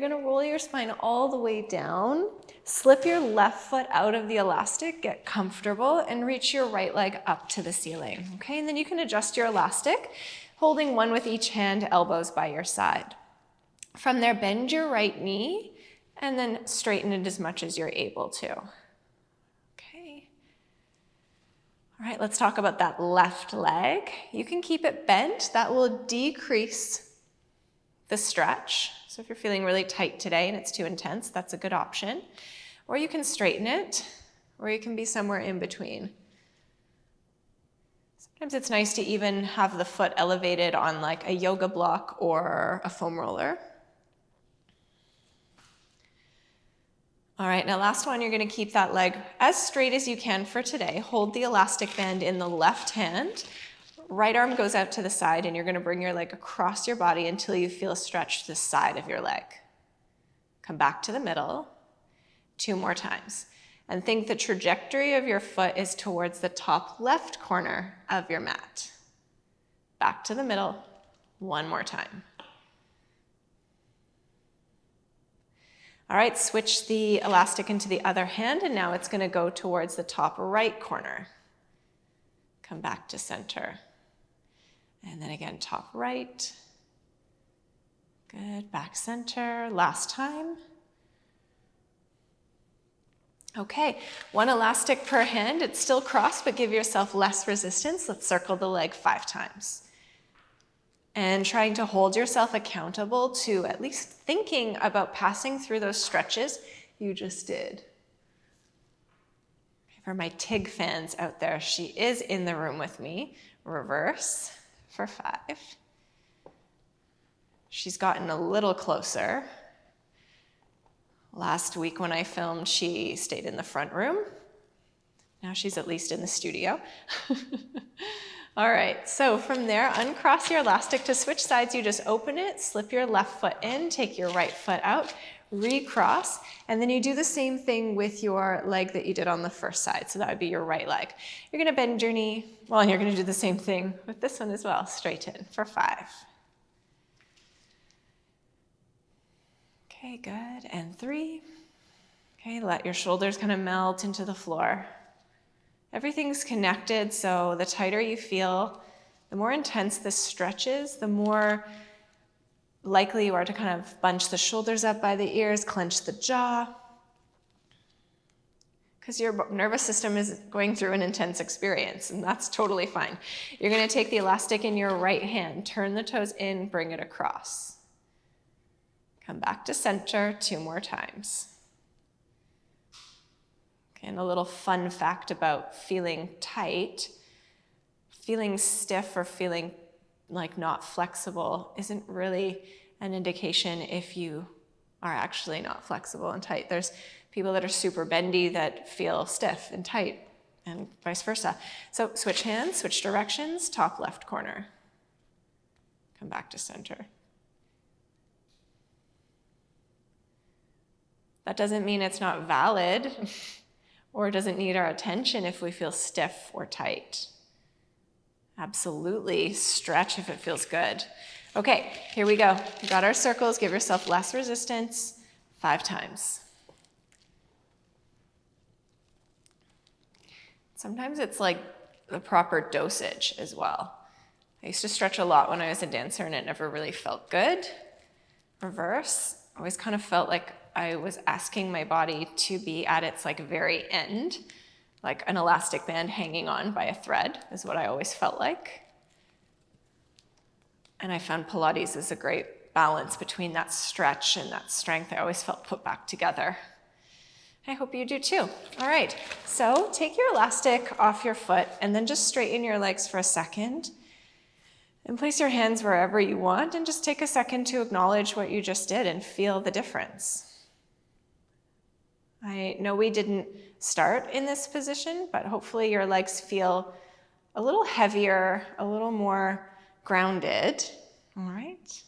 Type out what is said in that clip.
You're gonna roll your spine all the way down, slip your left foot out of the elastic, get comfortable, and reach your right leg up to the ceiling, okay? And then you can adjust your elastic, holding one with each hand, elbows by your side. From there, bend your right knee, and then straighten it as much as you're able to. Okay. All right, let's talk about that left leg. You can keep it bent. That will decrease the stretch. So if you're feeling really tight today and it's too intense, that's a good option. Or you can straighten it, or you can be somewhere in between. Sometimes it's nice to even have the foot elevated on like a yoga block or a foam roller. All right, now last one, you're gonna keep that leg as straight as you can for today. Hold the elastic band in the left hand. Right arm goes out to the side, and you're gonna bring your leg across your body until you feel a stretch to the side of your leg. Come back to the middle, 2 more times. And think the trajectory of your foot is towards the top left corner of your mat. Back to the middle, 1 more time. All right, switch the elastic into the other hand, and now it's gonna go towards the top right corner. Come back to center. And then again, top right. Good, back center, last time. Okay, 1 elastic per hand. It's still crossed, but give yourself less resistance. Let's circle the leg 5 times. And trying to hold yourself accountable to at least thinking about passing through those stretches you just did. For my TIG fans out there, she is in the room with me. Reverse for 5. She's gotten a little closer. Last week when I filmed, she stayed in the front room. Now she's at least in the studio. All right, so from there, uncross your elastic. To switch sides, you just open it, slip your left foot in, take your right foot out, recross, and then you do the same thing with your leg that you did on the first side. So that would be your right leg. You're gonna bend your knee. Well, and you're gonna do the same thing with this one as well. Straighten for 5. Okay, good, and 3. Okay, let your shoulders kind of melt into the floor. Everything's connected, so the tighter you feel, the more intense this stretch is, the more likely you are to kind of bunch the shoulders up by the ears, clench the jaw, because your nervous system is going through an intense experience, and that's totally fine. You're gonna take the elastic in your right hand, turn the toes in, bring it across. Come back to center 2 more times. Okay, and a little fun fact about feeling tight, feeling stiff or feeling like not flexible isn't really an indication if you are actually not flexible and tight. There's people that are super bendy that feel stiff and tight, and vice versa. So switch hands, switch directions, top left corner. Come back to center. That doesn't mean it's not valid or doesn't need our attention if we feel stiff or tight. Absolutely stretch if it feels good. Okay, here we go. We got our circles. Give yourself less resistance. 5 times. Sometimes it's like the proper dosage as well. I used to stretch a lot when I was a dancer and it never really felt good. Reverse. Always kind of felt like I was asking my body to be at its like very end, like an elastic band hanging on by a thread is what I always felt like. And I found Pilates is a great balance between that stretch and that strength I always felt put back together. I hope you do too. All right, so take your elastic off your foot and then just straighten your legs for a second. And place your hands wherever you want and just take a second to acknowledge what you just did and feel the difference. I know we didn't start in this position, but hopefully your legs feel a little heavier, a little more grounded. All right.